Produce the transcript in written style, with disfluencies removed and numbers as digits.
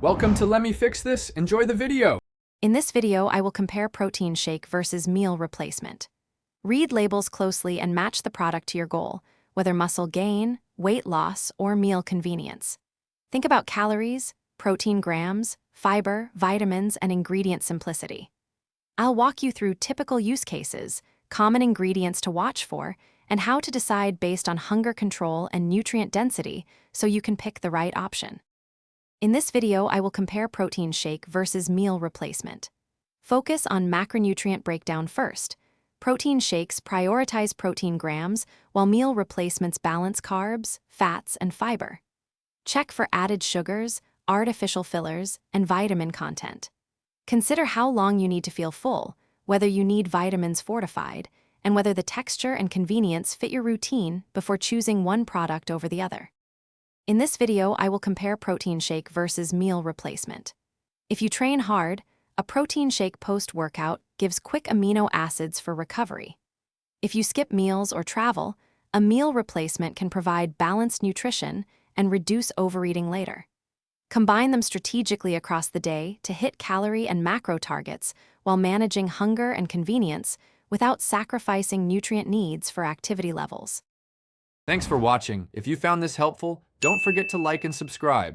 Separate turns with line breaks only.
Welcome to Let Me Fix This. Enjoy the video.
In this video, I will compare protein shake versus meal replacement. Read labels closely and match the product to your goal, whether muscle gain, weight loss, or meal convenience. Think about calories, protein grams, fiber, vitamins, and ingredient simplicity. I'll walk you through typical use cases, common ingredients to watch for, and how to decide based on hunger control and nutrient density so you can pick the right option. In this video, I will compare protein shake versus meal replacement. Focus on macronutrient breakdown first. Protein shakes prioritize protein grams, while meal replacements balance carbs, fats, and fiber. Check for added sugars, artificial fillers, and vitamin content. Consider how long you need to feel full, whether you need vitamins fortified, and whether the texture and convenience fit your routine before choosing one product over the other. In this video, I will compare protein shake versus meal replacement. If you train hard, a protein shake post-workout gives quick amino acids for recovery. If you skip meals or travel, a meal replacement can provide balanced nutrition and reduce overeating later. Combine them strategically across the day to hit calorie and macro targets while managing hunger and convenience without sacrificing nutrient needs for activity levels.
Thanks for watching. If you found this helpful, don't forget to like and subscribe.